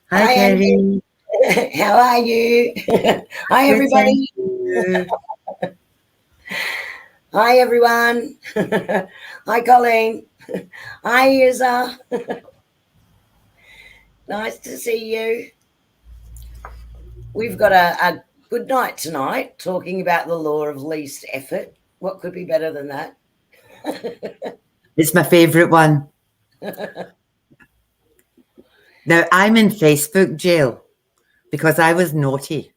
Hi, Hi, Andy. Kerrie. How are you? Hi, Good, thank everybody. you. Hi, everyone. Hi, Colleen. Hi, Isa. Nice to see you. We've got a good night tonight talking about the law of least effort. What could be better than that? It's my favorite one. Now, I'm in Facebook jail because I was naughty.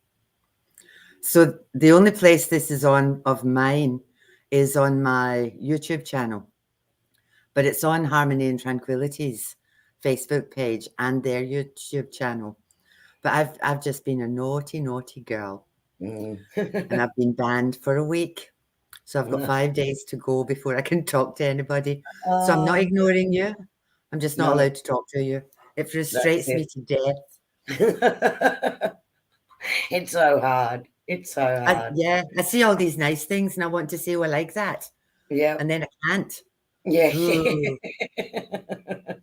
So the only place this is on of mine is on my YouTube channel, but it's on Harmony and Tranquility's Facebook page and their YouTube channel. But I've just been a naughty, naughty girl, Mm. and I've been banned for a week. So I've got 5 days to go before I can talk to anybody. So I'm not Oh, ignoring you. I'm just not no, allowed to talk to you. It that's frustrates it. me to death. It's so hard. It's so hard. Yeah, I see all these nice things and I want to say, "Oh, I like that," Yep. and then I can't. Yeah. Ooh.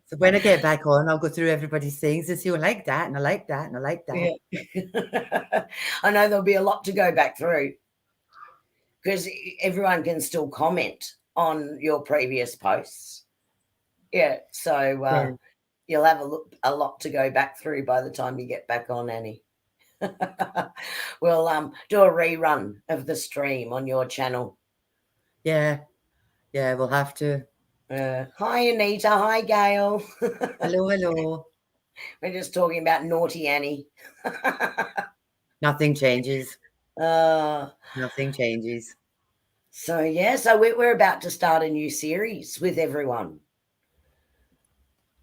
So when I get back on, I'll go through everybody's things and say, "Oh, I like that, and I like that, and I like that." Yeah. I know there'll be a lot to go back through because everyone can still comment on your previous posts. Yeah, so Yeah. you'll have a lot to go back through by the time you get back on, Annie. We'll do a rerun of the stream on your channel. Yeah, yeah, we'll have to. Hi, Anita. Hi, Gail. Hello, hello. We're just talking about naughty Annie. Nothing changes. uh, Nothing changes. so, yeah, so we're about to start a new series with everyone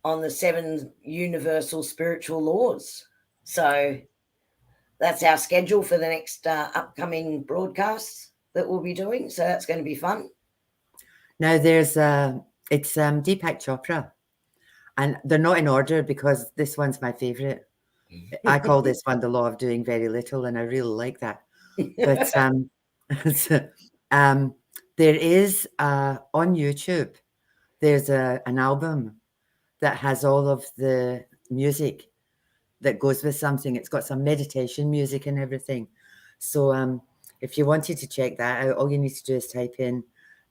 on the seven universal spiritual laws. So that's our schedule for the next upcoming broadcasts that we'll be doing. So that's going to be fun. Now it's Deepak Chopra, and they're not in order because this one's my favorite. I call this one the law of doing very little, and I really like that. But so, um, there is on YouTube. There's an album that has all of the music that goes with something. It's got some meditation music and everything. So if you wanted to check that out, all you need to do is type in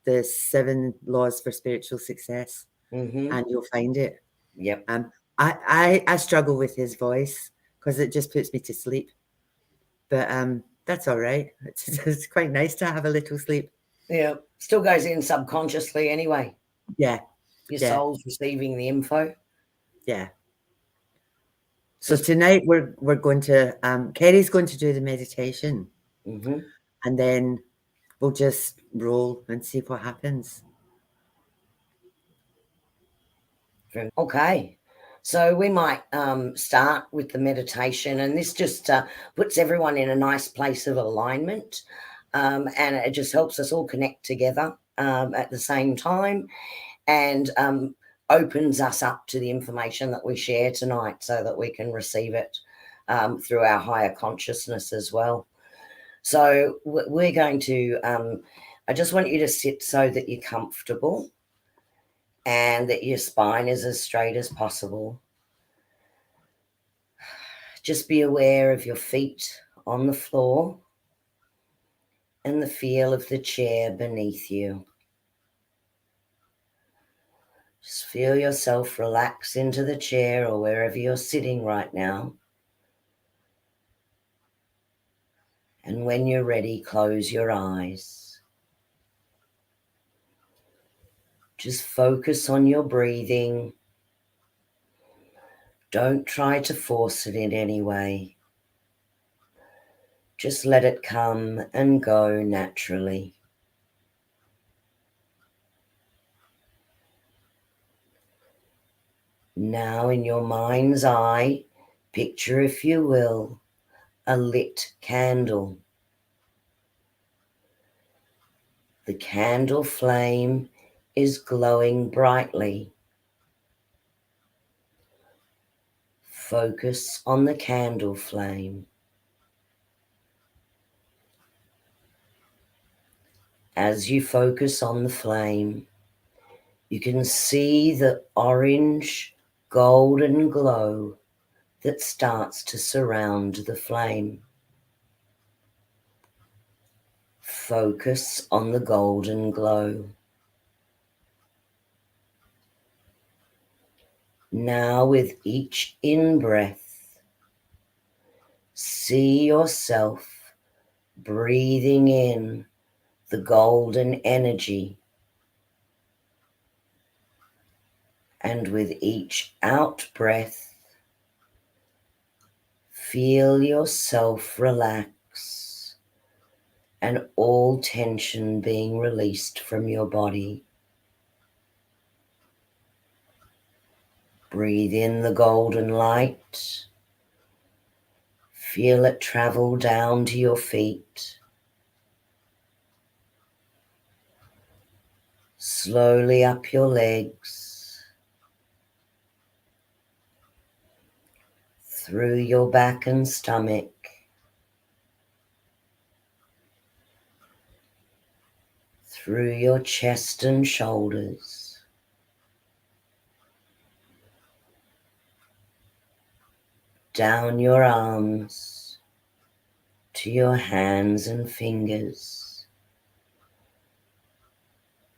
the 7 laws for spiritual success, Mm-hmm. and you'll find it. Yep. Um, I struggle with his voice because it just puts me to sleep. But that's all right. It's quite nice to have a little sleep. Yeah. Still goes in subconsciously anyway. Yeah, Your yeah, soul's receiving the info. yeah. So Just. tonight we're going to Kerry's going to do the meditation, Mm-hmm. and then we'll just roll and see what happens. Okay. So we might start with the meditation, and this just puts everyone in a nice place of alignment, and it just helps us all connect together at the same time, and opens us up to the information that we share tonight, so that we can receive it through our higher consciousness as well. So we're going to. I just want you to sit so that you're comfortable and that your spine is as straight as possible. Just be aware of your feet on the floor and the feel of the chair beneath you. Just feel yourself relax into the chair or wherever you're sitting right now. And when you're ready, close your eyes. Just focus on your breathing. Don't try to force it in any way. Just let it come and go naturally. Now, in your mind's eye, picture, if you will, a lit candle. The candle flame is glowing brightly. Focus on the candle flame. As you focus on the flame, you can see the orange golden glow that starts to surround the flame. Focus on the golden glow. Now, with each in-breath, see yourself breathing in the golden energy, and with each out-breath, feel yourself relax and all tension being released from your body. Breathe in the golden light. Feel it travel down to your feet. Slowly up your legs, through your back and stomach, through your chest and shoulders, down your arms to your hands and fingers.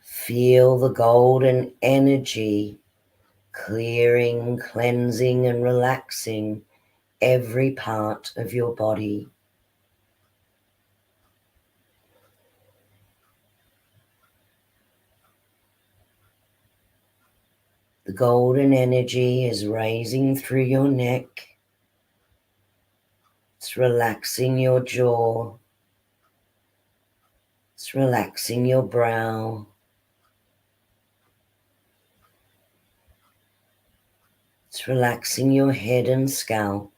Feel the golden energy clearing, cleansing, and relaxing every part of your body. The golden energy is raising through your neck. It's relaxing your jaw. It's relaxing your brow. It's relaxing your head and scalp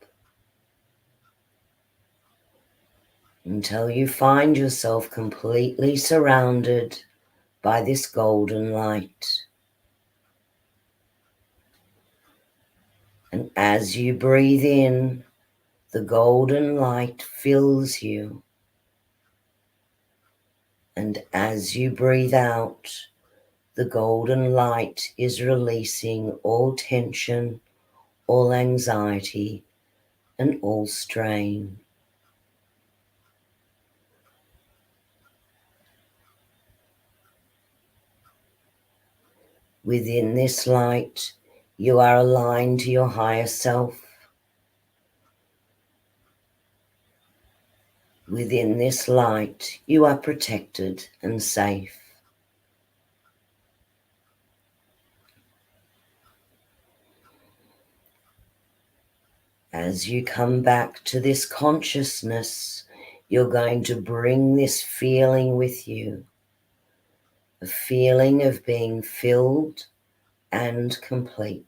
until you find yourself completely surrounded by this golden light. And as you breathe in, the golden light fills you. And as you breathe out, the golden light is releasing all tension, all anxiety, and all strain. Within this light, you are aligned to your higher self. Within this light, you are protected and safe. As you come back to this consciousness, you're going to bring this feeling with you, a feeling of being filled and complete.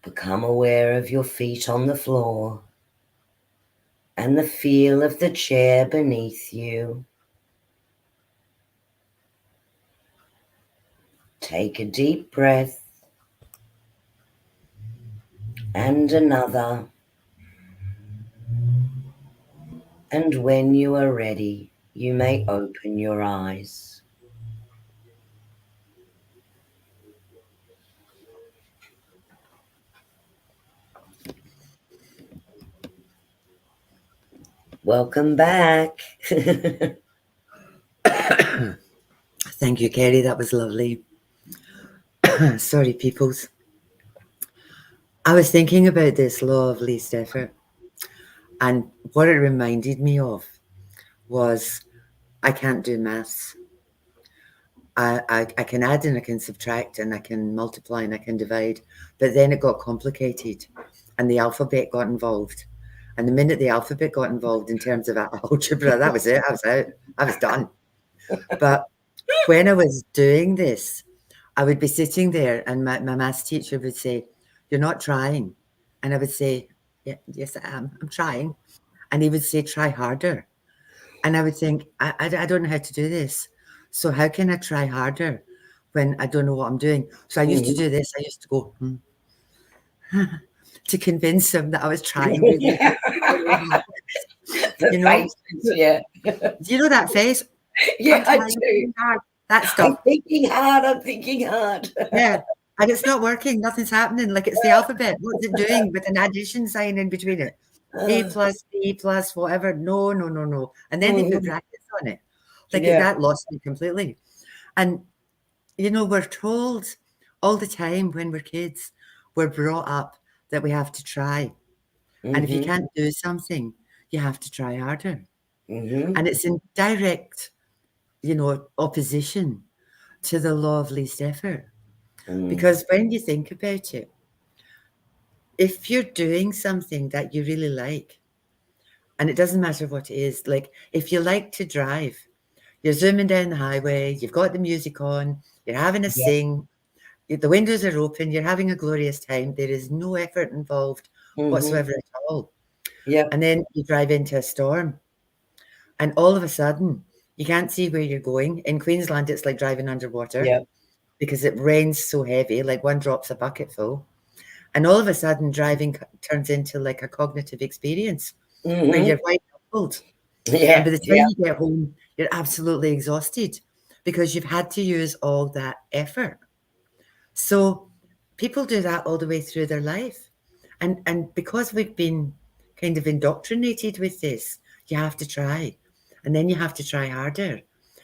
Become aware of your feet on the floor and the feel of the chair beneath you. Take a deep breath and another. And when you are ready, you may open your eyes. Welcome back. Thank you, Kerrie. That was lovely. Sorry, peoples. I was thinking about this law of least effort, and what it reminded me of was I can't do maths. I can add and I can subtract and I can multiply and I can divide, but then it got complicated and the alphabet got involved. And the minute the alphabet got involved in terms of algebra, that was it. I was out. I was done. But when I was doing this, I would be sitting there and my maths teacher would say, "You're not trying." And I would say, "Yeah, yes, I am. I'm trying." And he would say, "Try harder." And I would think, I don't know how to do this. So how can I try harder when I don't know what I'm doing? So I used to do this. I used to go, to convince him that I was trying really hard. The You know? faces, yeah. Do you know that face? Yeah, I'm I trying do. really hard. That I'm stuff. thinking hard. I'm thinking hard. Yeah. And it's not working. Nothing's happening. Like it's the alphabet. What's it doing with an addition sign in between it? A plus B plus whatever. No, no, no, no. And then they put Mhm. brackets on it. Like Yeah. that lost me completely. And we're told all the time when we're kids, we're brought up that we have to try. And if you Mhm. can't do something, you have to try harder. Mhm. And it's in direct, opposition to the law of least effort. Mm. Because when you think about it, if you're doing something that you really like, and it doesn't matter what it is, like if you like to drive, you're zooming down the highway, you've got the music on, you're having a Yep. sing, the windows are open, you're having a glorious time, there is no effort involved Mhm. whatsoever at all. Yep. And then you drive into a storm, and all of a sudden, you can't see where you're going. In Queensland, it's like driving underwater Yep. because it rains so heavy, like one drop's a bucket full. And all of a sudden, driving turns into like a cognitive experience where Mhm. you're quite troubled. And Yeah. by the time Yeah. you get home, you're absolutely exhausted because you've had to use all that effort. So people do that all the way through their life. And because we've been kind of indoctrinated with this, you have to try. And then you have to try harder.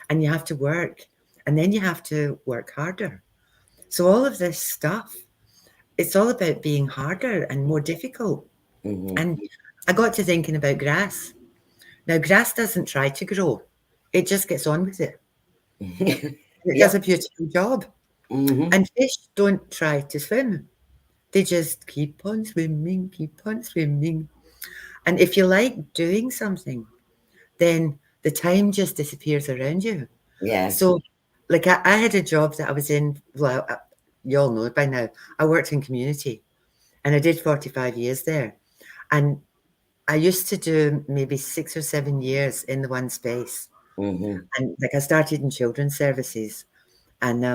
And you have to work. And then you have to work harder. So all of this stuff, it's all about being harder and more difficult. Mhm. And I got to thinking about grass. Now, grass doesn't try to grow, it just gets on with it. And it does a Yep. beautiful job. Mhm. And fish don't try to swim, they just keep on swimming, keep on swimming. And if you like doing something, then the time just disappears around you. Yeah. So, like, I had a job that I was in, well, you all know it by now. I worked in community and I did 45 years there. And I used to do maybe 6 or 7 years in the one space. Mhm. And like I started in children's services and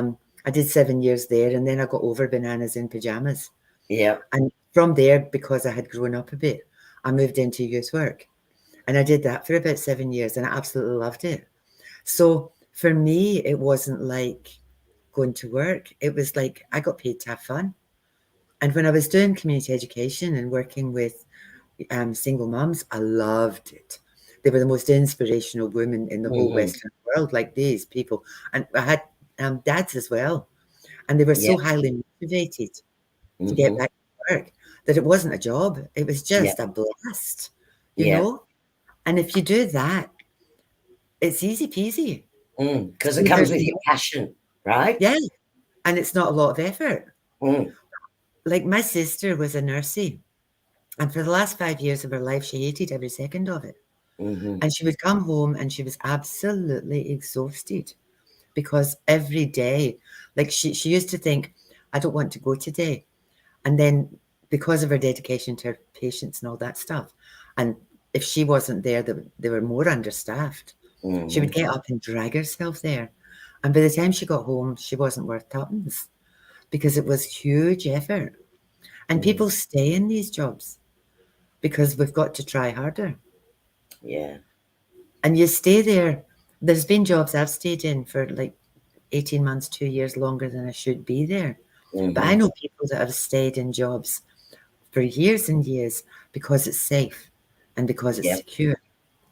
I did 7 years there. And then I got over bananas in pajamas. Yep. And from there, because I had grown up a bit, I moved into youth work. And I did that for about 7 years and I absolutely loved it. So for me, it wasn't like going to work. It was like I got paid to have fun. And when I was doing community education and working with single moms, I loved it. They were the most inspirational women in the whole Mhm. Western world, like these people. And I had dads as well. And they were so Yep. highly motivated to get Mhm. back to work that it wasn't a job. It was Yep. just a blast, you Yep. know? And if you do that, it's easy peasy. Because So it comes there's with your no, passion, right? yeah, and it's not a lot of effort. Mm. Like my sister was a nursey, and for the last 5 years of her life, she hated every second of it. Mhm. And she would come home and she was absolutely exhausted because every day, like she used to think, I don't want to go today. And then because of her dedication to her patients and all that stuff, and if she wasn't there, they were more understaffed. She would Mhm. get up and drag herself there. And by the time she got home, she wasn't worth tuppence because it was huge effort. And Mm. people stay in these jobs because we've got to try harder. Yeah. And you stay there. There's been jobs I've stayed in for like 18 months, 2 years longer than I should be there. But I Mhm. know people that have stayed in jobs for years and years because it's safe and because it's Yep. secure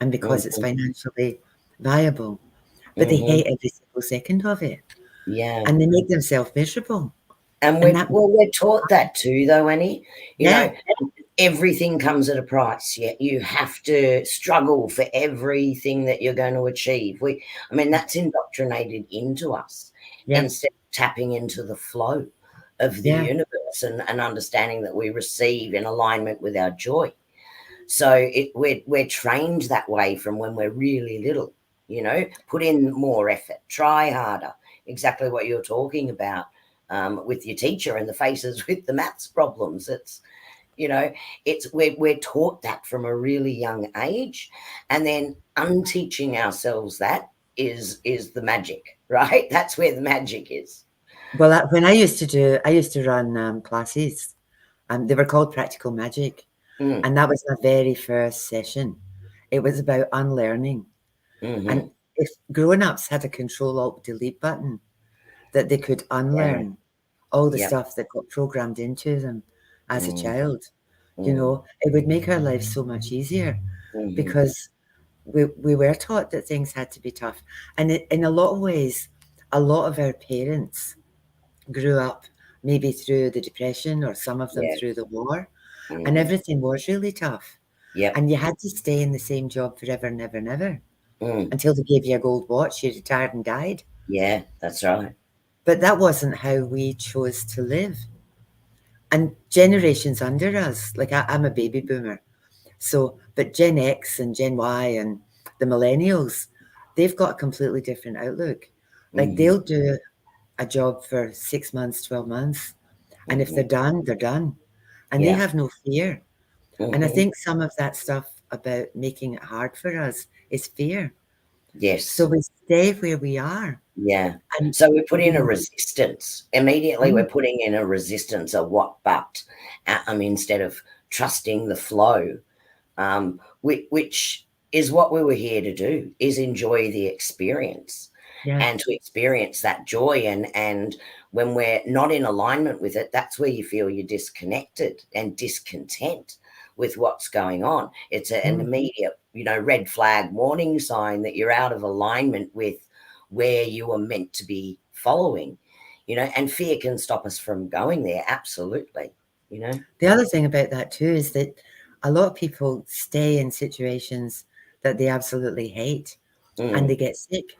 and because it's Mhm. financially viable. But they Mhm. hate every single second of it Yeah. and they make themselves miserable. And And that, we're taught that too, though, Annie. You yeah, know, everything comes at a price. Yet you have to struggle for everything that you're going to achieve. I mean, that's indoctrinated into us yeah, instead of tapping into the flow of the yeah. universe and understanding that we receive in alignment with our joy. So we're trained that way from when we're really little. You know, put in more effort, try harder. Exactly what you're talking about with your teacher and the faces with the maths problems. It's you know, we're taught that from a really young age, and then unteaching ourselves that is the magic, right? That's where the magic is. Well, when I used to run classes, they were called Practical Magic. Mm, And that was my very first session. It was about unlearning. And mm-hmm. if grown-ups had a Control-Alt-Delete button that they could Yeah. unlearn all the Yep. stuff that got programmed into them as a Mm. child, Mm. it would make our lives so much easier Mhm. because we were taught that things had to be tough. And in a lot of ways, a lot of our parents grew up maybe through the Depression or some of them Yeah. through the war, and Mhm. everything was really tough. Yep. And you had to stay in the same job forever and ever and ever Mm. until they gave you a gold watch, you retired and died. Yeah, that's right. But that wasn't how we chose to live. And generations under us, like I'm a baby boomer, so, but Gen X and Gen Y and the millennials, they've got a completely different outlook. Like Mhm. they'll do a job for 6 months, 12 months, and if they're Mhm. done, they're done. And they Yeah. have no fear. And I Mhm. think some of that stuff about making it hard for us is fear. So Yes. we stay where we are. Yeah. And, So we put you in a know, resistance. Immediately mm, we're putting in a resistance, a what but, instead of trusting the flow, which is what we were here to do, is enjoy the experience yeah. and to experience that joy. And when we're not in alignment with it, that's where you feel you're disconnected and discontent with what's going on. It's an Mm. immediate, red flag warning sign that you're out of alignment with where you are meant to be following, and fear can stop us from going there. Absolutely. you know The other thing about that too is that a lot of people stay in situations that they absolutely hate and mm, they get sick.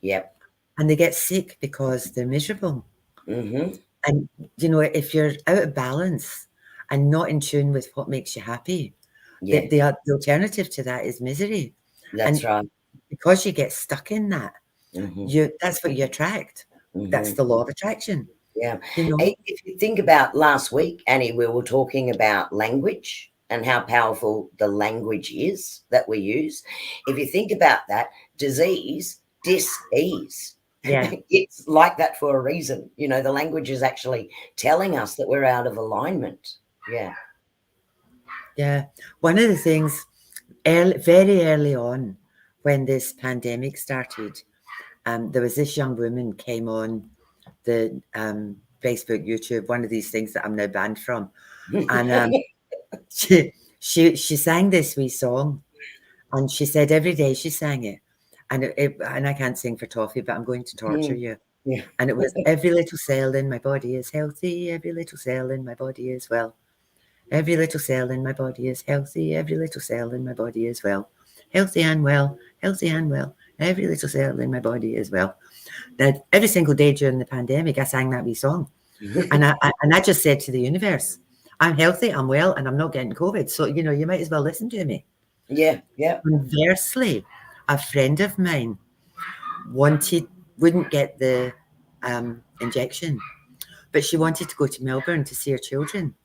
yep. And they get sick because they're miserable. Mm-hmm. And, if you're out of balance and not in tune with what makes you happy, Yeah, the alternative to that is misery. that's And right. because you get stuck in that, Mm-hmm. that's what you attract. That's Mm-hmm. the law of attraction, Yeah. you know? If you think about last week, Annie, we were talking about language and how powerful the language is that we use. If you think about that, disease, dis-ease. Yeah, It's like that for a reason. The language is actually telling us that we're out of alignment. Yeah. yeah. One of the things very early on when this pandemic started, there was this young woman came on the Facebook, YouTube, one of these things that I'm now banned from, and she sang this wee song, and she said every day she sang it, and I can't sing for toffee, but I'm going to torture Mm, you. yeah. And it was every little cell in my body is healthy, every little cell in my body is well. Every little cell in my body is healthy, every little cell in my body is well. Healthy and well, healthy and well. Every little cell in my body is well. Now, every single day during the pandemic, I sang that wee song. And I just said to the universe, I'm healthy, I'm well, and I'm not getting COVID. So, you might as well listen to me. Yeah. Yeah. Conversely, a friend of mine wanted wouldn't get the injection, but she wanted to go to Melbourne to see her children.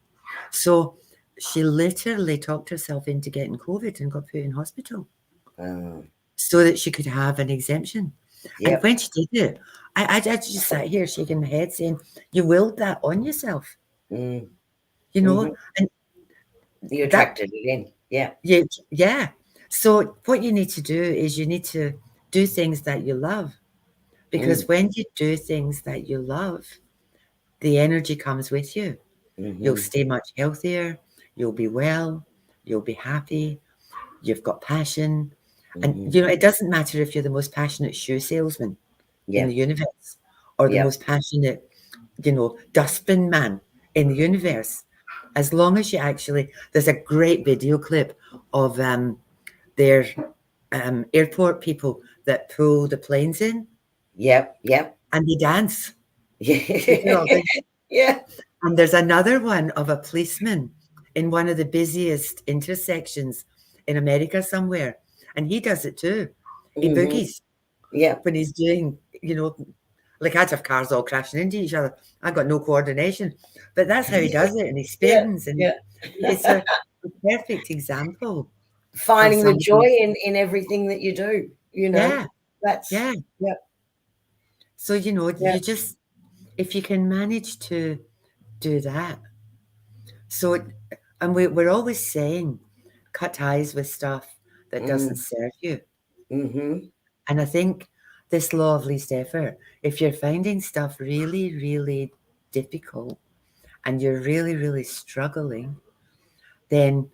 So she literally talked herself into getting COVID and got put in hospital Uh, so that she could have an exemption. And yep. when she did it, I just sat here shaking my head saying, you willed that on yourself, Mm, you know, hmm. and You that, attracted it in. Yeah. yeah, yeah. So what you need to do is you need to do things that you love, because Mm, when you do things that you love, the energy comes with you. You'll hmm. stay much healthier, you'll be well, you'll be happy, you've got passion. And, Hmm. it doesn't matter if you're the most passionate shoe salesman in Yeah. the universe or the Yep. most passionate, dustbin man in the universe. As long as you actually, there's a great video clip of their airport people that pull the planes in Yep. Yep. and they dance. They do all Yeah. the, Yeah. and there's another one of a policeman in one of the busiest intersections in America somewhere, and he does it too. He Hmm. boogies Yep. when he's doing, like I'd have cars all crashing into each other. I got no coordination, but that's how he does it, and he Yeah. spins, and Yeah. it's a perfect example of Finding the joy somebody. in everything that you do. Yeah, That's yeah. Yep. So Yeah. you just, if you can manage to do that. So, and we're always saying, cut ties with stuff that doesn't Mm, serve you. hmm. And I think this law of least effort, if you're finding stuff really, really difficult and you're really, really struggling, then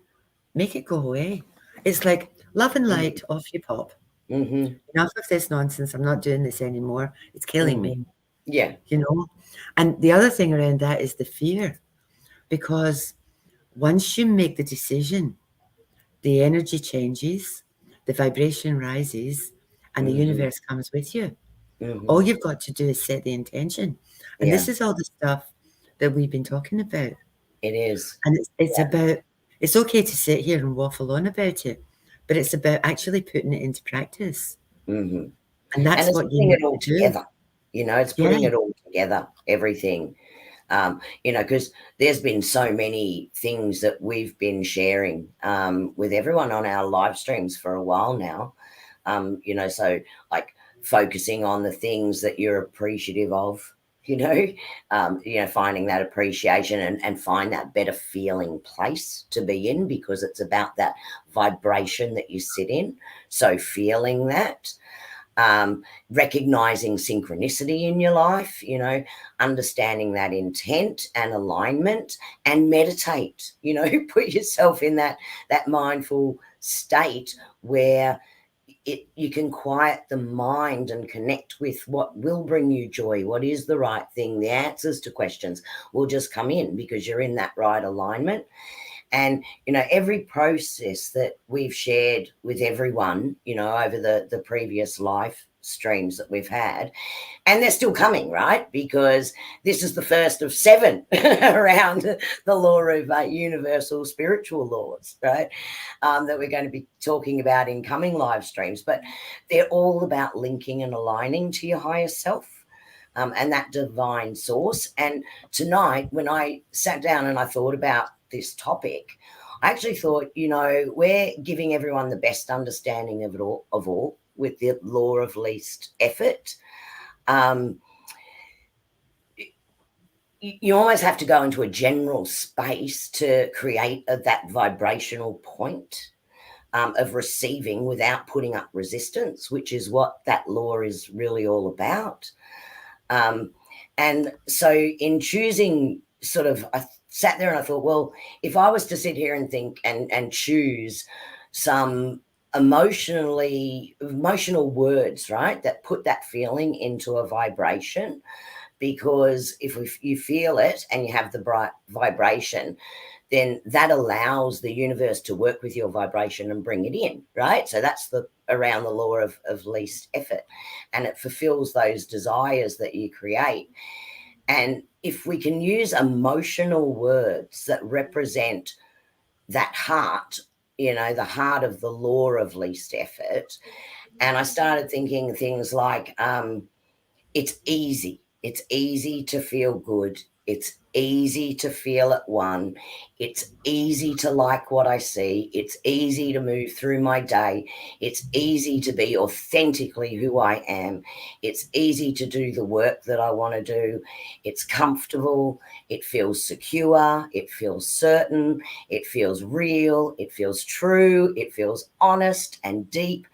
make it go away. It's like love and light, off you pop. Mm-hmm. Enough of this nonsense. I'm not doing this anymore. It's killing me, Mm-hmm. Yeah. you know? And the other thing around that is the fear. Because once you make the decision, the energy changes, the vibration rises, and the Mm-hmm. universe comes with you. Mm-hmm. All you've got to do is set the intention. And Yeah, this is all the stuff that we've been talking about. it is. And it's Yeah. about, it's okay to sit here and waffle on about it, but it's about actually putting it into practice. Mm-hmm. And And that's it's what you putting need it all to do. together. It's Yeah. putting it all together, everything. Because there's been so many things that we've been sharing with everyone on our live streams for a while now. So like focusing on the things that you're appreciative of, finding that appreciation and find that better feeling place to be in, because it's about that vibration that you sit in. So feeling that, recognizing synchronicity in your life, understanding that intent and alignment, and meditate, put yourself in that mindful state where you can quiet the mind and connect with what will bring you joy, what is the right thing. The answers to questions will just come in because you're in that right alignment. And every process that we've shared with everyone, over the previous live streams that we've had, and they're still coming, right? Because this is the first of 7 around the law of universal spiritual laws, right? That we're going to be talking about in coming live streams. But they're all about linking and aligning to your higher self. And that divine source. And tonight, when I sat down and I thought about this topic, I actually thought, we're giving everyone the best understanding of it all with the law of least effort. You almost have to go into a general space to create that vibrational point of receiving without putting up resistance, which is what that law is really all about. And so in choosing I sat there and I thought, well, if I was to sit here and think and choose some emotional words, right, that put that feeling into a vibration, because if you feel it and you have the bright vibration, then that allows the universe to work with your vibration and bring it in, right? So that's around the law of least effort, and it fulfills those desires that you create. And if we can use emotional words that represent that heart, the heart of the law of least effort, and I started thinking things like, it's easy. It's easy to feel good. It's easy to feel at one. It's easy to like what I see. It's easy to move through my day. It's easy to be authentically who I am. It's easy to do the work that I want to do. It's comfortable. It feels secure. It feels certain. It feels real. It feels true. It feels honest and deep.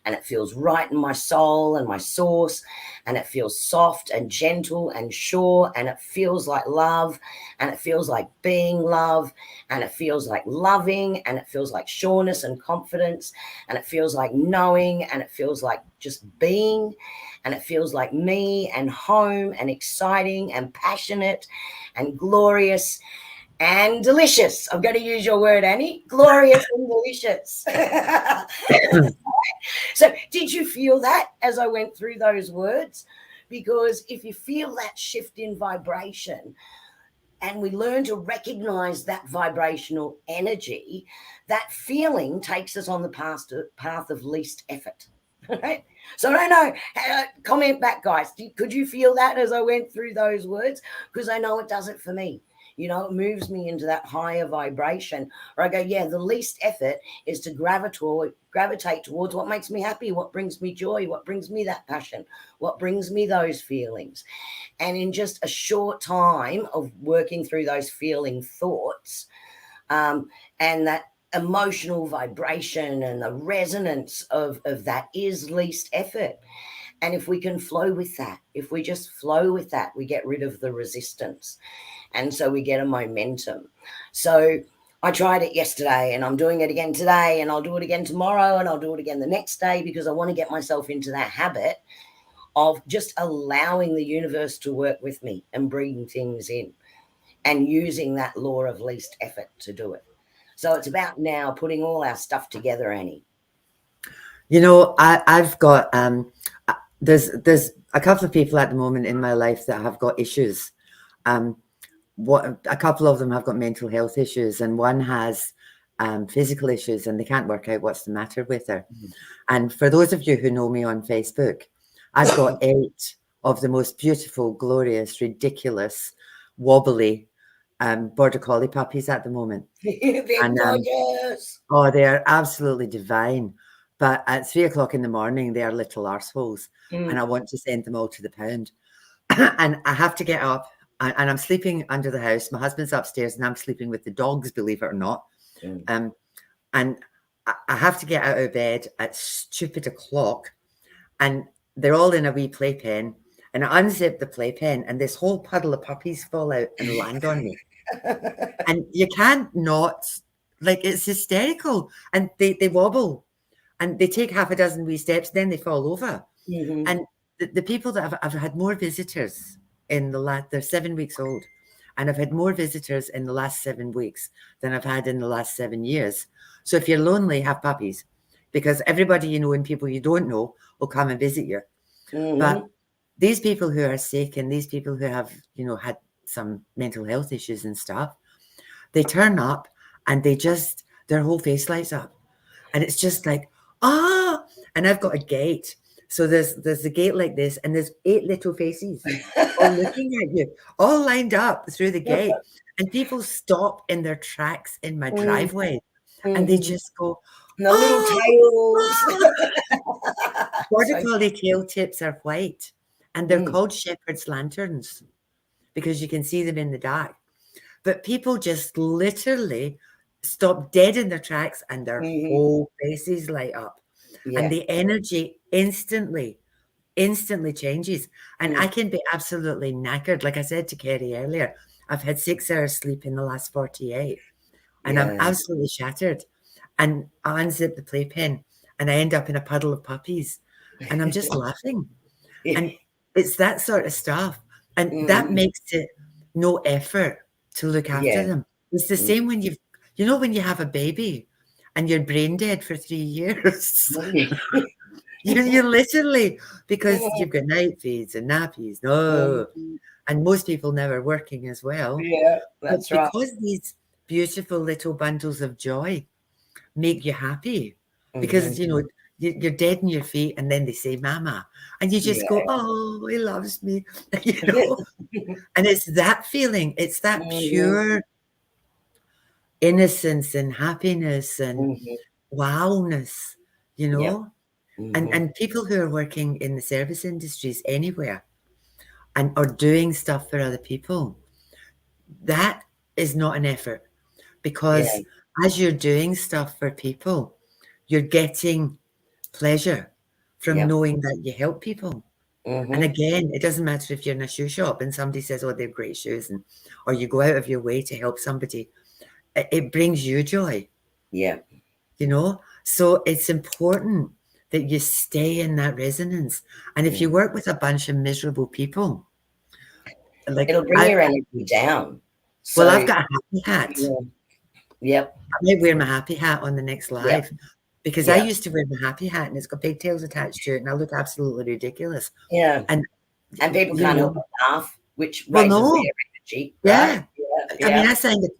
And it feels right in my soul and my source. And it feels soft and gentle and sure, and it feels like love, and it feels like being love, and it feels like loving, and it feels like sureness and confidence, and it feels like knowing, and it feels like just being, and it feels like me and home and exciting and passionate and glorious and delicious. I'm going to use your word, Annie. Glorious and delicious. So did you feel that as I went through those words? Because if you feel that shift in vibration, and we learn to recognize that vibrational energy, that feeling takes us on the path of least effort. Right? So I don't know. Comment back, guys. Could you feel that as I went through those words? Because I know it does it for me. It moves me into that higher vibration where I go, yeah, the least effort is to gravitate towards what makes me happy, what brings me joy, what brings me that passion, what brings me those feelings. And in just a short time of working through those feeling thoughts, and that emotional vibration and the resonance of that is least effort. And if we can flow with that, if we just flow with that, we get rid of the resistance. And so we get a momentum. So I tried it yesterday and I'm doing it again today, and I'll do it again tomorrow, and I'll do it again the next day, because I want to get myself into that habit of just allowing the universe to work with me and bring things in and using that law of least effort to do it. So it's about now putting all our stuff together, Annie. You know, I've got there's a couple of people at the moment in my life that have got issues. What a couple of them have got mental health issues, and one has physical issues, and they can't work out what's the matter with her. And for those of you who know me on Facebook, I've got 8 of the most beautiful, glorious, ridiculous, wobbly border collie puppies at the moment. They're gorgeous. Oh, they are absolutely divine. But at 3:00 in the morning, they are little arseholes, and I want to send them all to the pound. And I have to get up, and I'm sleeping under the house. My husband's upstairs, and I'm sleeping with the dogs, believe it or not. And I have to get out of bed at stupid o'clock, and they're all in a wee playpen. And I unzip the playpen, and this whole puddle of puppies fall out and land on me. And you can't not, like, it's hysterical. And they wobble, and they take half a dozen wee steps, then they fall over. And the people that I've had more visitors in the last, they're 7 weeks old, and I've had more visitors in the last 7 weeks than I've had in the last 7 years. So if you're lonely, have puppies, because everybody you know and people you don't know will come and visit you. But these people who are sick, and these people who have, you know, had some mental health issues and stuff, they turn up and they just, their whole face lights up. And it's just like, and I've got a gate. So there's a gate like this, and there's 8 little faces all looking at you, all lined up through the gate. And people stop in their tracks in my driveway, and they just go, the little tails. Border collie tail tips are white, and they're called shepherd's lanterns because you can see them in the dark. But people just literally stop dead in their tracks, and their whole faces light up. And the energy instantly changes. And I can be absolutely knackered. Like I said to Kerrie earlier, I've had 6 hours sleep in the last 48, and I'm absolutely shattered. And I unzip the playpen, and I end up in a puddle of puppies, and I'm just laughing. And it's that sort of stuff. And that makes it no effort to look after them. It's the same when you know, when you have a baby and you're brain dead for 3 years. you literally, because you've got night feeds and nappies. And most people never working as well. Yeah, that's right. Because these beautiful little bundles of joy make you happy, because you know, you're dead in your feet, and then they say mama, and you just go, oh, he loves me. You know. And it's that feeling, it's that pure innocence and happiness and wowness, you know. And people who are working in the service industries anywhere and are doing stuff for other people, that is not an effort, because as you're doing stuff for people, you're getting pleasure from knowing that you help people. And again, it doesn't matter if you're in a shoe shop and somebody says, oh, they have great shoes, or you go out of your way to help somebody. It brings you joy. You know, so it's important that you stay in that resonance. And if you work with a bunch of miserable people, like, it'll bring your energy down. So, well, I've got a happy hat. I might wear my happy hat on the next live, because I used to wear my happy hat, and it's got pigtails attached to it, and I look absolutely ridiculous. And people can't help but laugh, which raises their energy. Right? I mean,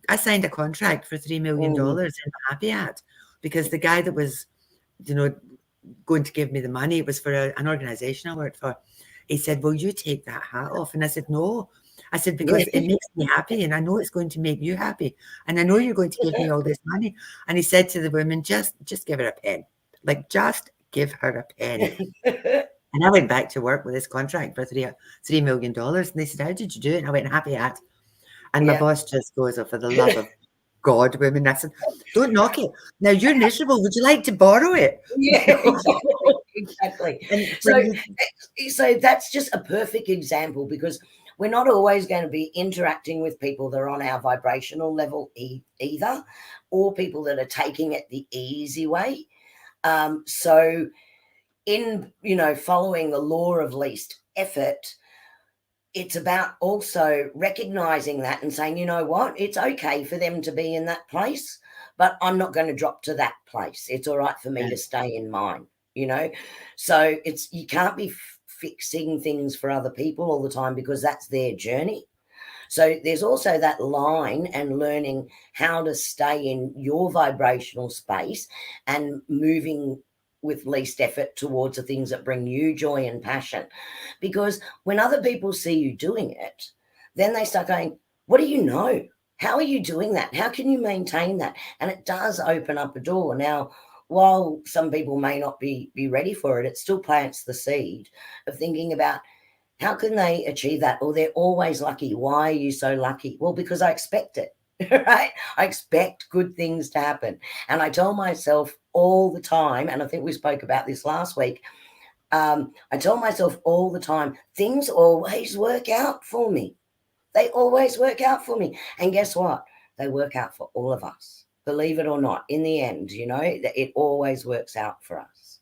I signed a contract for $3 million in my happy hat, because the guy that was, you know, going to give me the money, it was for an organization I worked for. He said, will you take that hat off? And I said, no. I said, because it makes me happy, and I know it's going to make you happy, and I know you're going to give me all this money. And he said to the woman, just give her a pen. Like, just give her a pen. And I went back to work with this contract for $3 million. And they said, how did you do it? And I went, happy hat. And my boss just goes, oh, for the love of God, women, listen, don't knock it. Now you're miserable. Would you like to borrow it? Yeah, You know? exactly, exactly. And when So, you so that's just a perfect example because we're not always going to be interacting with people that are on our vibrational level either, or people that are taking it the easy way. So, in following the law of least effort, it's about also recognizing that and saying, you know what, it's okay for them to be in that place, but I'm not going to drop to that place. It's all right for me to stay in mine, you know? So you can't be fixing things for other people all the time because that's their journey. So there's also that line and learning how to stay in your vibrational space and moving with least effort towards the things that bring you joy and passion. Because when other people see you doing it, then they start going, what do you know? How are you doing that? How can you maintain that? And it does open up a door. Now, while some people may not be ready for it, it still plants the seed of thinking about how can they achieve that? Or they're always lucky. Why are you so lucky? Well, because I expect it, right? I expect good things to happen. And I tell myself all the time, and I think we spoke about this last week, I tell myself all the time, things always work out for me. They always work out for me. And guess what? They work out for all of us. Believe it or not, in the end, it always works out for us.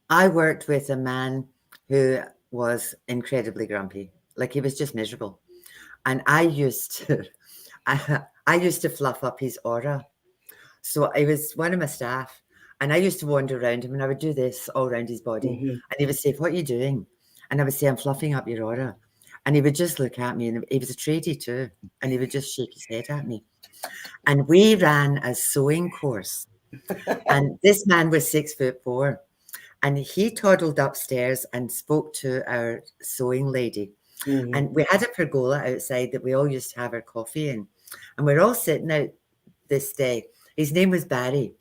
I worked with a man who was incredibly grumpy. Like he was just miserable. And I used to I used to fluff up his aura. So I was one of my staff, and I used to wander around him and I would do this all around his body. Mm-hmm. And he would say, "What are you doing?" And I would say, "I'm fluffing up your aura." And he would just look at me, and he was a tradie too. And he would just shake his head at me. And we ran a sewing course. And this man was 6'4". And he toddled upstairs and spoke to our sewing lady. Mm-hmm. And we had a pergola outside that we all used to have our coffee in. And we're all sitting out this day. His name was Barry.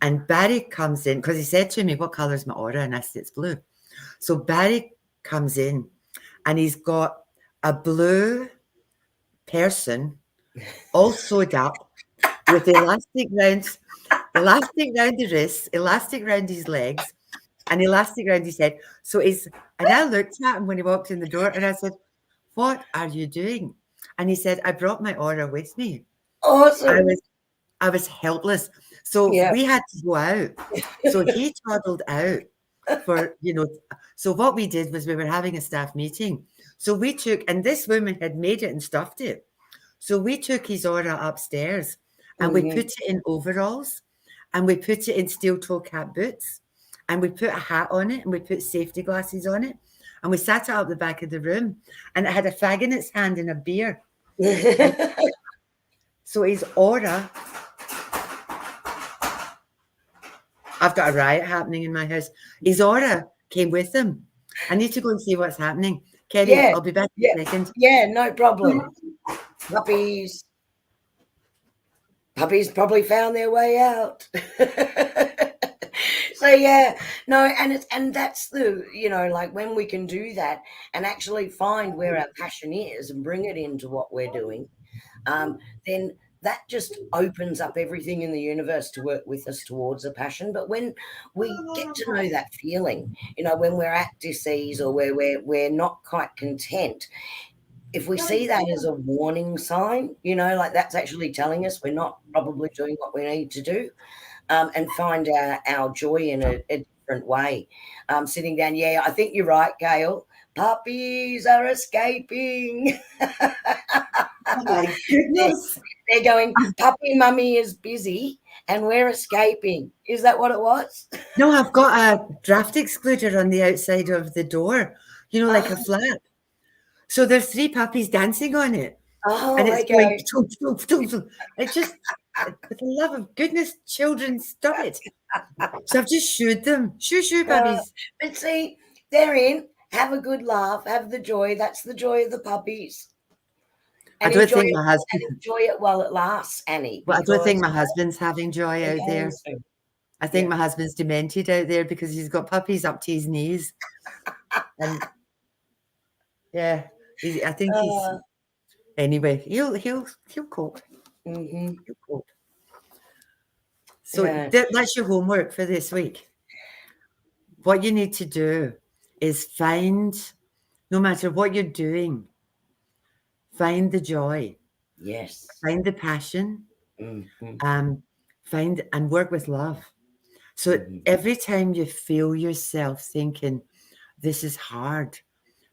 And Barry comes in because he said to me, "What colour's my aura?" And I said, "It's blue." So Barry comes in and he's got a blue person all sewed up with elastic round the wrists, elastic round his legs, and elastic round his head. And I looked at him when he walked in the door and I said, "What are you doing?" And he said, "I brought my aura with me." Awesome. I was helpless. So Yeah. we had to go out. So he toddled out so what we did was we were having a staff meeting. So we took, and this woman had made it and stuffed it. So we took his aura upstairs and we Mm-hmm. put it in overalls and we put it in steel toe cap boots and we put a hat on it and we put safety glasses on it and we sat it up the back of the room and it had a fag in its hand and a beer. And so his aura, I've got a riot happening in my house. His aura came with him. I need to go and see what's happening. Kerrie, Yeah. I'll be back in Yeah. a second. Yeah, no problem. Puppies probably found their way out. So yeah, no, and that's like when we can do that and actually find where our passion is and bring it into what we're doing, then that just opens up everything in the universe to work with us towards a passion. But when we get to know that feeling, when we're at dis-ease or where we're not quite content, if we see that as a warning sign, like that's actually telling us we're not probably doing what we need to do, and find our joy in a different way. Sitting down, yeah, I think you're right, Gail. Puppies are escaping. Oh my goodness. They're going, puppy mummy is busy and we're escaping. Is that what it was? No, I've got a draft excluder on the outside of the door, like a flap. So there's 3 puppies dancing on it. And Oh, it's going, okay. "Toom, toom, toom, toom." It just, for the love of goodness, children, stop it. So I've just shooed them. Shoo, puppies. But see, they're in. Have a good laugh. Have the joy. That's the joy of the puppies. I And don't enjoy think it, my husband, while it lasts, Annie, well, I don't think because my husband's having joy they're out going there. soon. I think Yeah. my husband's demented out there because he's got puppies up to his knees. And yeah, I think he's, Uh, anyway, he'll cope. Mm-hmm. You cope. So Yeah. that's your homework for this week. What you need to do is find, no matter what you're doing, find the joy, Yes. find the passion, Mm-hmm. um, find and work with love. So Mm-hmm. every time you feel yourself thinking, this is hard,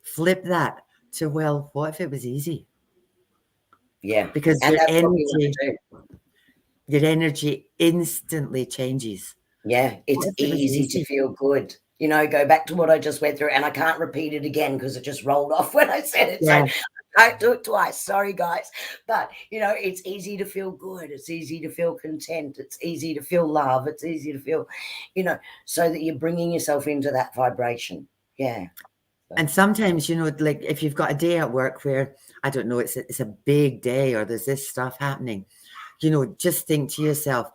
flip that to, well, what if it was easy? Yeah. Because And that's what we want to do. your energy instantly changes. Yeah, it's What if it was easy to easy? feel good. Go back to what I just went through, and I can't repeat it again because it just rolled off when I said it. So Yeah. I don't do it twice. Sorry, guys. But, it's easy to feel good. It's easy to feel content. It's easy to feel love. It's easy to feel, so that you're bringing yourself into that vibration. Yeah. And sometimes, like if you've got a day at work where, I don't know, it's a big day or there's this stuff happening, just think to yourself,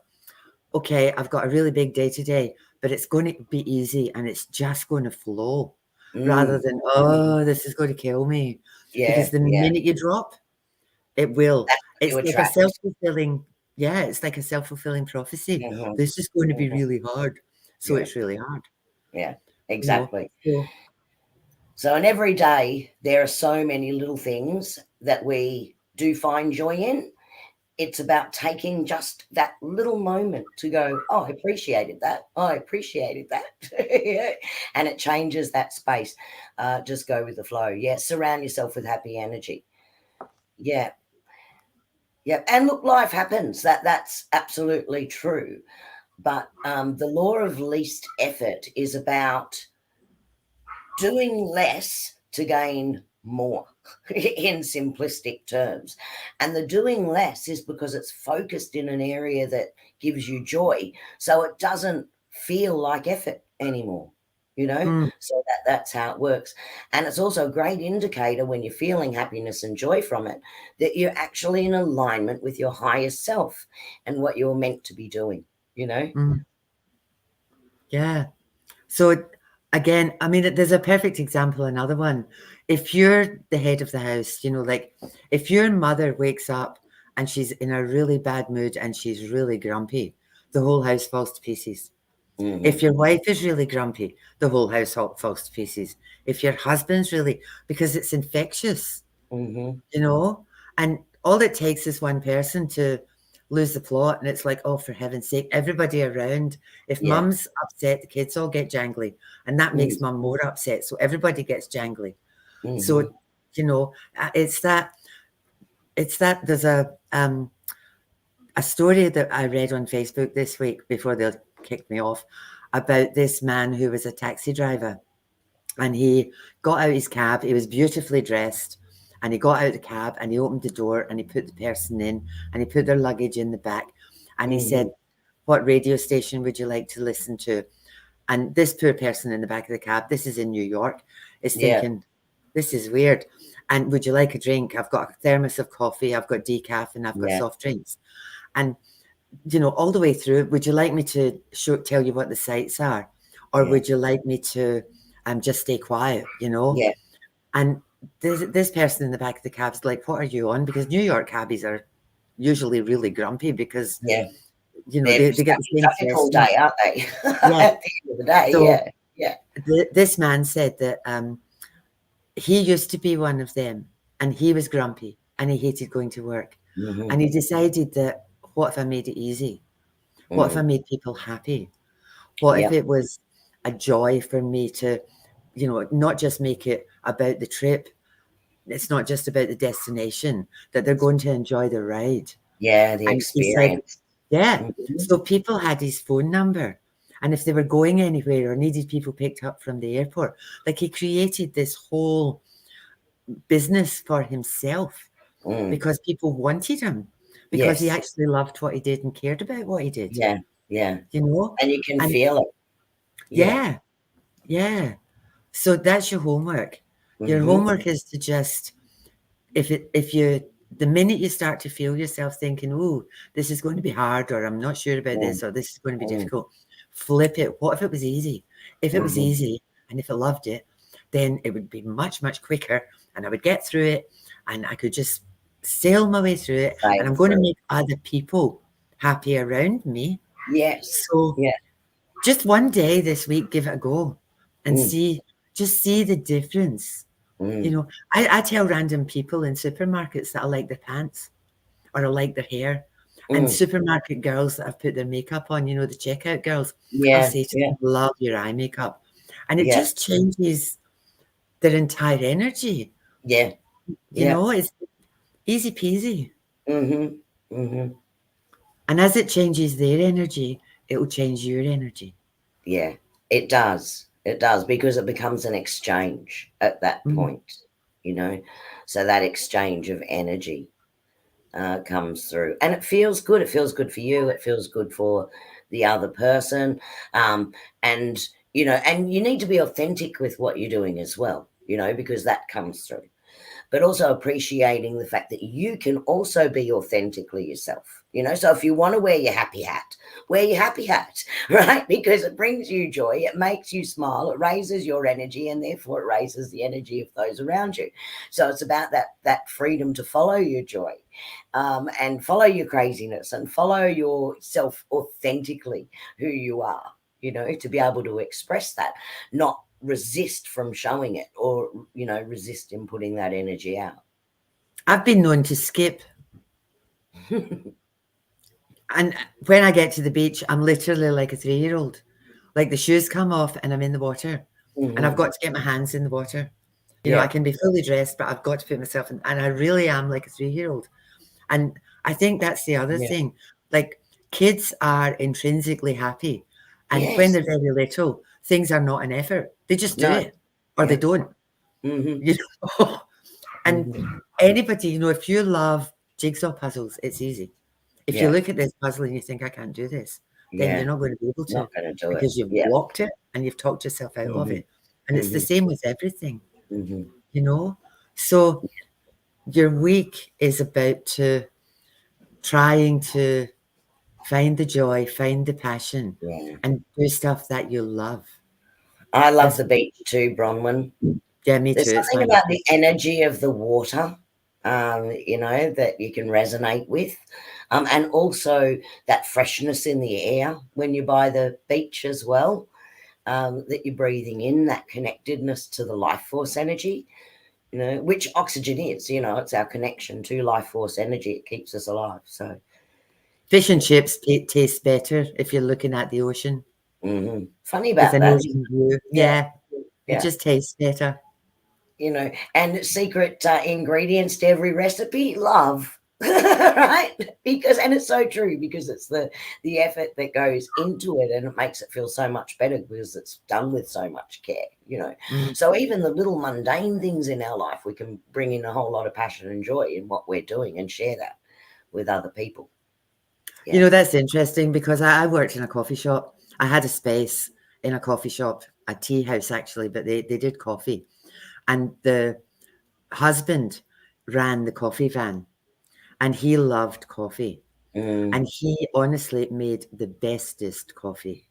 okay, I've got a really big day today, but it's going to be easy and it's just going to flow rather than, Mm. this is going to kill me. Yeah, Because the yeah. minute you drop, it will. That's what It's you like a attract. self-fulfilling, yeah, it's like a self-fulfilling prophecy. Mhm, This is going to be mhm. really hard. So Yeah, it's really hard, yeah, you know. exactly. So So, in every day, there are so many little things that we do find joy in. It's about taking just that little moment to go, oh, I appreciated that. Oh, I appreciated that. Yeah. And it changes that space. Just go with the flow. Yeah. Surround yourself with happy energy. Yeah. Yeah. And look, life happens. That's absolutely true. But the law of least effort is about doing less to gain more in simplistic terms. And the doing less is because it's focused in an area that gives you joy. So it doesn't feel like effort anymore, mm, So that's how it works. And it's also a great indicator when you're feeling happiness and joy from it that you're actually in alignment with your higher self and what you're meant to be doing, you know? mm, yeah. So again, I mean, there's a perfect example, another one. If you're the head of the house, like if your mother wakes up and she's in a really bad mood and she's really grumpy, the whole house falls to pieces. Mm-hmm. If your wife is really grumpy, the whole household falls to pieces. If your husband's really, because it's infectious, Mm-hmm. you know, and all it takes is one person to lose the plot, and it's like, oh, for heaven's sake, everybody around. If Yeah. mum's upset, the kids all get jangly, and that Mm-hmm. makes mum more upset. So everybody gets jangly. Mm-hmm. So, it's that there's a story that I read on Facebook this week before they kicked me off about this man who was a taxi driver, and he got out his cab. He was beautifully dressed, and he got out the cab and he opened the door and he put the person in and he put their luggage in the back, and he Mm-hmm. said, "What radio station would you like to listen to?" And this poor person in the back of the cab, this is in New York, is Yeah. thinking, "This is weird. And would you like a drink? I've got a thermos of coffee, I've got decaf, and I've got Yeah. soft drinks." And all the way through, would you like me to tell you what the sites are, or Yeah. would you like me to just stay quiet? Yeah. And this person in the back of the cab's like, "What are you on?" Because New York cabbies are usually really grumpy because Yeah. They're they get stuck the in same traffic all question. day, aren't they? Yeah. At the end of the day, So yeah. Yeah. this man said that he used to be one of them, and he was grumpy and he hated going to work, Mm-hmm. and he decided that, what if I made it easy? What if I Mm. made people happy? What if Yeah. it was a joy for me to, not just make it about the trip? It's not just about the destination, that they're going to enjoy the ride. Yeah, the And he said, experience. yeah. Mhm. So people had his phone number. And if they were going anywhere or needed people picked up from the airport, like he created this whole business for himself Mm. because people wanted him, because he Yes. actually loved what he did and cared about what he did, Yeah. Yeah. you know? And you can And feel it. Yeah. yeah, yeah. So that's your homework. Your Mm-hmm. homework is to just, if you, the minute you start to feel yourself thinking, "Oh, this is going to be hard," or "I'm not sure about Mm. this," or "This is going to be Mm. difficult," flip it. What if it was easy? If it was Mm-hmm. easy, and if I loved it, then it would be much, much quicker, and I would get through it, and I could just sail my way through it, and I'm Sail going to through. make other people happy around me. Yes. So Yeah. just one day this week, give it a go and Mm, see, just see the difference. You mm, know, I tell random people in supermarkets that I like their pants or I like their hair. And mm. supermarket girls that have put their makeup on, you know, the checkout girls, I'll Yeah. say to Yeah. them, love your eye makeup. And it Yeah. just changes their entire energy. Yeah. You Yeah. know, it's easy peasy. Mhm. Mhm. And as it changes their energy, it will change your energy. Yeah. It does. It does because it becomes an exchange at that Mm. point, you know. So that exchange of energy comes through, and it feels good. It feels good for you. It feels good for the other person, um, and and you need to be authentic with what you're doing as well, because that comes through. But also appreciating the fact that you can also be authentically yourself. So if you want to wear your happy hat, right? Because it brings you joy, it makes you smile, it raises your energy, and therefore it raises the energy of those around you. So it's about that freedom to follow your joy, and follow your craziness and follow yourself authentically, who you are. To be able to express that, not resist from showing it, or resist in putting that energy out. I've been known to skip. And when I get to the beach, I'm literally like a 3-year-old. Like the shoes come off and I'm in the water and I've Hmm. got to get my hands in the water. You know, I Yeah. can be fully dressed, but I've got to put myself in, and I really am like a 3-year-old. And I think that's the other Yeah. thing. Like kids are intrinsically happy. And when Yes. they're very little, things are not an effort. They just do No. it or they Yeah. don't, Hmm. you know. And Hmm. anybody, if you love jigsaw puzzles, it's easy. If you Yeah. look at this puzzle and you think, I can't do this, then Yeah. you're not going to be able to Not going to do it. because you've Yeah. blocked it and you've talked yourself out of Hmm. it. And it's the Hmm. same with everything, Hmm. you know? So your week is about trying to find the joy, find the passion, Yeah. and do stuff that you love. I love That's, the beach too, Bronwyn. yeah, me There's too. It's something my about the energy of the water, that you can resonate with. And also that freshness in the air when you're by the beach as well, that you're breathing in, that connectedness to the life force energy, which oxygen is. It's our connection to life force energy. It keeps us alive. So, fish and chips taste better if you're looking at the ocean funny with about an that. ocean view. Yeah, Yeah, it yeah. just tastes better. And secret ingredients to every recipe, love. Right? And it's so true, because it's the effort that goes into it, and it makes it feel so much better because it's done with so much care. Mm. So even the little mundane things in our life, we can bring in a whole lot of passion and joy in what we're doing and share that with other people. You Yeah. know, that's interesting because I worked in a coffee shop. I had a space in a coffee shop, a tea house actually, but they did coffee. And the husband ran the coffee van and he loved coffee. Mm, And he honestly made the bestest coffee.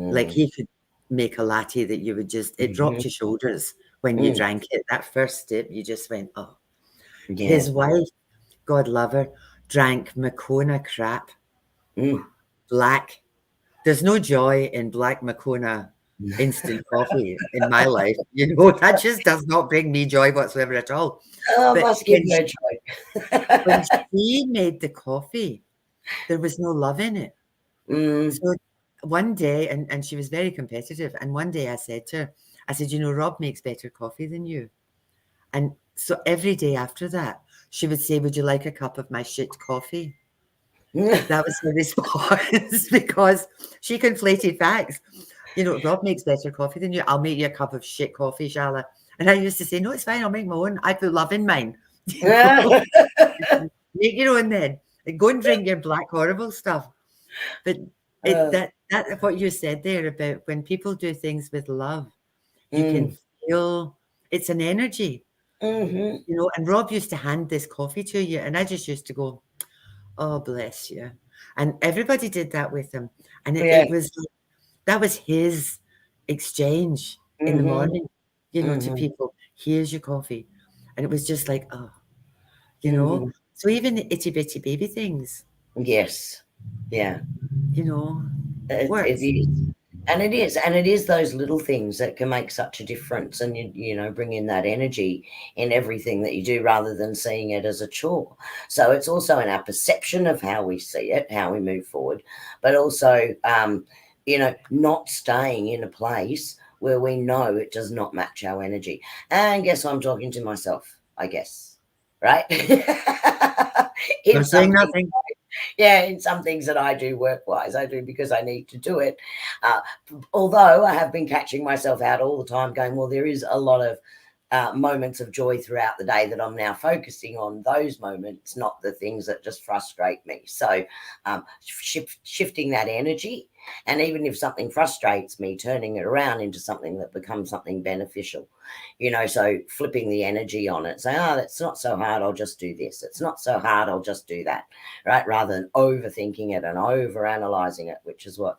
Like mm, he could make a latte that you would just, it mhm, dropped your shoulders when you mm, drank it. That first sip, you just went, oh. yeah. His wife, God love her, drank Makona crap, Mm. black. There's no joy in black Makona instant coffee in my life. You know, that just does not bring me joy whatsoever at all. Oh, But must give her joy. when she made the coffee, there was no love in it. Mm, So one day, and she was very competitive, and one day I said to her, I said, you know, Rob makes better coffee than you. And so every day after that, she would say, would you like a cup of my shit coffee? That was her response because she conflated facts. You know, Rob makes better coffee than you. I'll make you a cup of shit coffee, Shala. And I used to say, no, it's fine. I'll make my own. I put love in mine. You know, make your own then. And go and drink your black horrible stuff. But Uh, that what you said there about when people do things with love, you can mm, feel it's an energy, mhm. you know. And Rob used to hand this coffee to you, and I just used to go, oh, bless you. And everybody did that with him. And Yeah. it was that was his exchange in the Mhm, morning, you know, to mhm, people. Here's your coffee. And it was just like, oh, you know. mhm. So even the itty bitty baby things, Yes. Yeah. you know, It works. is. And it is those little things that can make such a difference, and bring in that energy in everything that you do rather than seeing it as a chore. So it's also in our perception of how we see it, how we move forward, but also not staying in a place where we know it does not match our energy. And guess I'm talking to myself, I guess, right? In Not saying something, nothing. yeah, in some things that I do work wise, I do because I need to do it. Uh, Although I have been catching myself out all the time going, well, there is a lot of moments of joy throughout the day that I'm now focusing on those moments, not the things that just frustrate me. So shifting that energy, and even if something frustrates me, turning it around into something that becomes something beneficial. So flipping the energy on it, say, oh, that's not so hard, I'll just do this. It's not so hard, I'll just do that, right? Rather than overthinking it and over analyzing it, which is what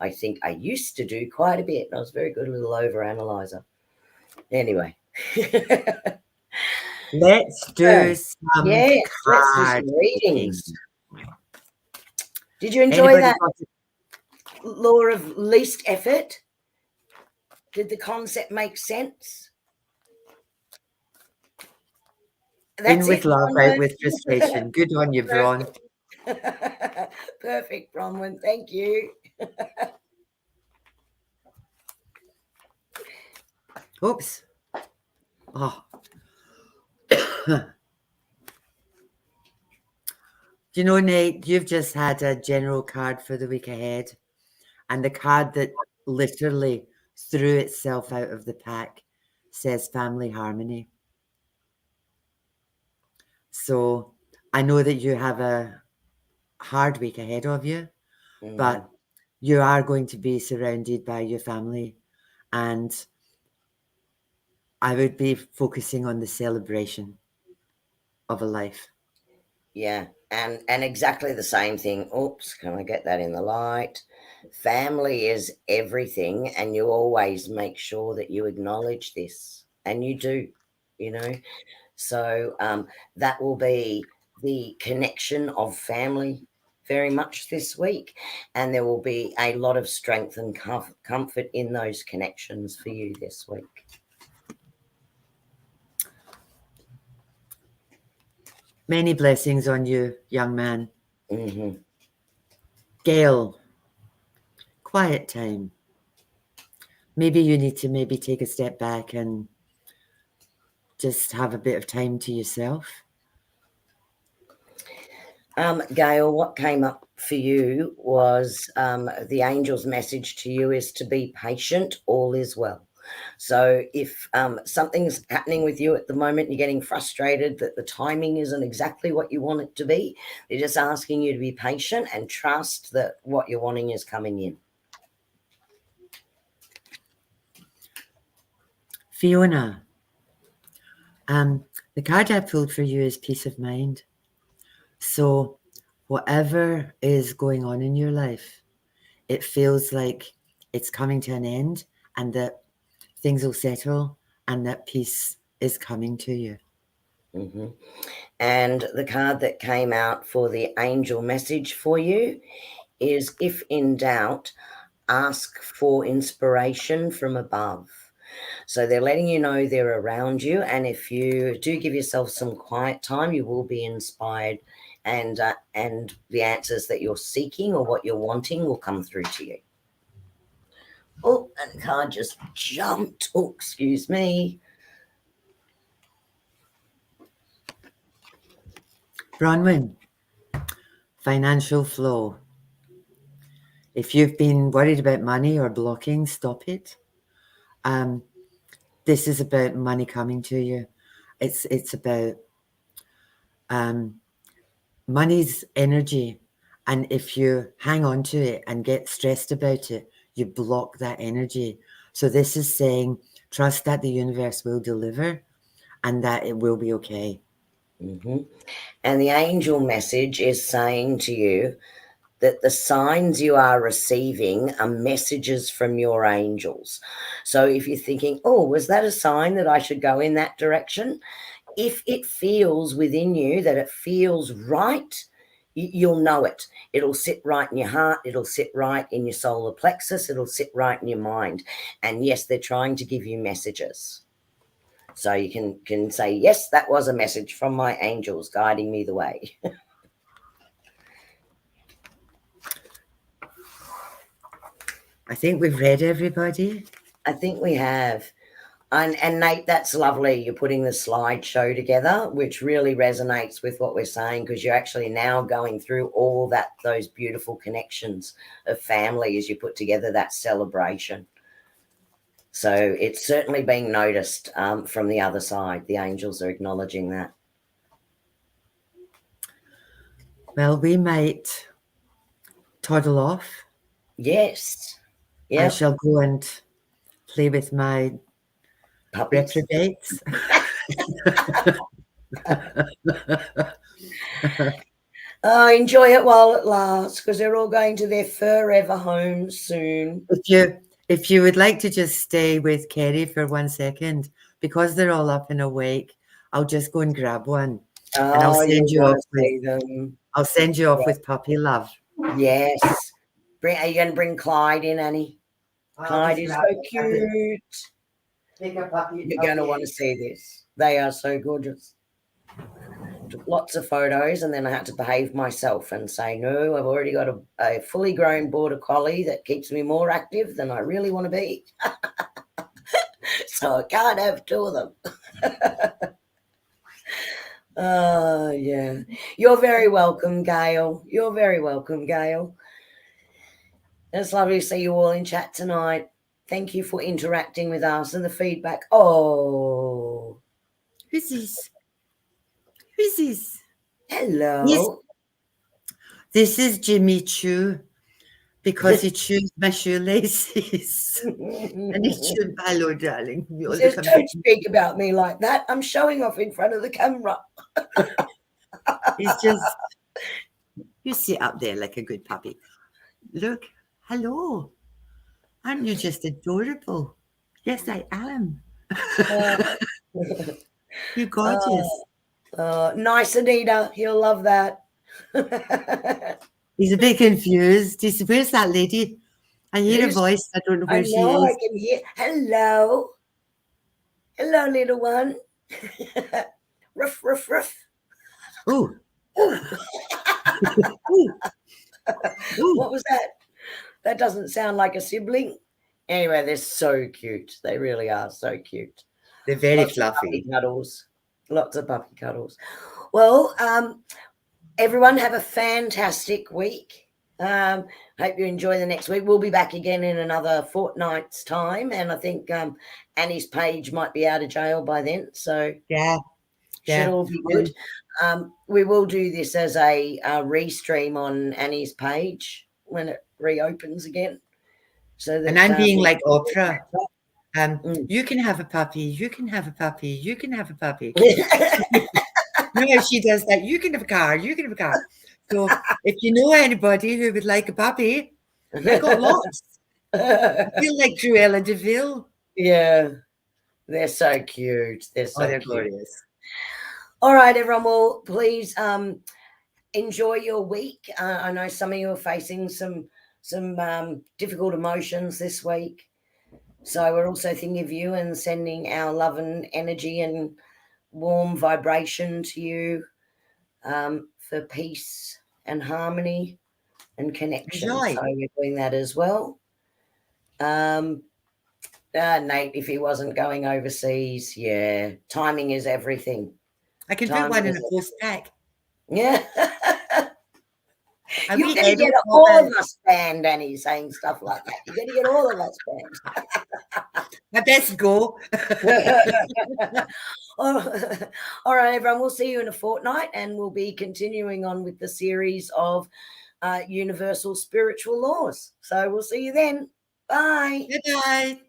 I think I used to do quite a bit. I was a very good little over analyzer. Anyway. Let's So, do some yes, let's do card some picking. readings. Did you enjoy Anybody that got it? law of least effort? Did the concept make sense? In That's with it, love, out Bronwyn. with frustration. Good on you, Braun. Perfect. Perfect, Bronwyn. Thank you. Oops. Oh. You know, Nate, you've just had a general card for the week ahead, and the card that literally threw itself out of the pack says family harmony. So I know that you have a hard week ahead of you, but you are going to be surrounded by your family, and I would be focusing on the celebration of a life. Yeah, and exactly the same thing. Oops, can I get that in the light? Family is everything, and you always make sure that you acknowledge this, and you do, you know. So that will be the connection of family very much this week, and there will be a lot of strength and comfort in those connections for you this week. Many blessings on you, young man. Mm-hmm. Gail, quiet time. Maybe you need to maybe take a step back and just have a bit of time to yourself. Gail, what came up for you was the angel's message to you is to be patient, all is well. So if something's happening with you at the moment, you're getting frustrated that the timing isn't exactly what you want it to be, they're just asking you to be patient and trust that what you're wanting is coming in. Fiona, the card I pulled for you is peace of mind. So whatever is going on in your life, it feels like it's coming to an end and that things will settle and that peace is coming to you. Mm-hmm. And the card that came out for the angel message for you is, if in doubt, ask for inspiration from above. So they're letting you know they're around you, and if you do give yourself some quiet time, you will be inspired, and the answers that you're seeking or what you're wanting will come through to you. Oh, and the card just jumped. Oh, excuse me. Bronwyn, financial flow. If you've been worried about money or blocking, stop it. This is about money coming to you. It's about money's energy, and if you hang on to it and get stressed about it, you block that energy. So this is saying trust that the universe will deliver and that it will be okay. Mm-hmm. And the angel message is saying to you that the signs you are receiving are messages from your angels. So if you're thinking, oh, was that a sign that I should go in that direction? if it feels within you that it feels right, you'll know it. It'll sit right in your heart. It'll sit right in your solar plexus. It'll sit right in your mind. And yes, they're trying to give you messages. So you can say, yes, that was a message from my angels guiding me the way. I think we've read everybody. I think we have. And Nate, that's lovely. You're putting the slideshow together, which really resonates with what we're saying, because you're actually now going through all those beautiful connections of family as you put together that celebration. So it's certainly being noticed from the other side. The angels are acknowledging that. Well, we might toddle off. Yes. I Yeah. shall go and play with my Puppies. reprobates. Oh, enjoy it while it lasts, because they're all going to their forever homes soon. If you would like to just stay with Kerrie for 1 second, because they're all up and awake, I'll just go and grab one, and I'll send you off with them. I'll send you off with puppy love. Yes. Are you going to bring Clyde in, Annie? Clyde is so cute. You're going to want to see this. They are so gorgeous. Took lots of photos, and then I had to behave myself and say, no, I've already got a fully grown border collie that keeps me more active than I really want to be. So I can't have two of them. Oh, yeah. You're very welcome, Gail. You're very welcome, Gail. It's lovely to see you all in chat tonight. Thank you for interacting with us and the feedback. Oh. Who's this? Who's this? Hello. This is Jimmy Choo, because he chews my shoelaces. And he chewed, hello, darling. He says, don't speak about me like that. I'm showing off in front of the camera. He's just, you sit up there like a good puppy. Look, hello. Aren't you just adorable? Yes, I am. You're gorgeous. Nice, Anita. He'll love that. He's a bit confused. He said, where's that lady? I hear a voice. I don't know where she is. I can hear. Hello. Hello, little one. Ruff, ruff, ruff. Oh. What was that? That doesn't sound like a sibling. Anyway, they're so cute. They really are so cute. They're very Lots fluffy. Of puppy cuddles. Lots of puppy cuddles. Well, everyone have a fantastic week. Hope you enjoy the next week. We'll be back again in another fortnight's time, and I think Annie's page might be out of jail by then. So yeah, should all be good. We will do this as a restream on Annie's page when it reopens again. So that, and I'm being like Oprah. You can have a puppy. You can have a puppy. You can have a puppy. No, she does that. You can have a car. You can have a car. So if you know anybody who would like a puppy, I got lots. I feel like Cruella de Vil. Yeah, they're so cute. They're so cute. Glorious. All right, everyone. Well, please enjoy your week. I know some of you are facing some difficult emotions this week. So we're also thinking of you and sending our love and energy and warm vibration to you for peace and harmony and connection. Enjoy. So we're doing that as well. Nate, if he wasn't going overseas, yeah, timing is everything. I can put one in a post pack. Yeah. You're going to get all of us banned, Annie, saying stuff like that. You're going to get all of us banned. I best go. All right, everyone. We'll see you in a fortnight, and we'll be continuing on with the series of universal spiritual laws. So we'll see you then. Bye. Good night.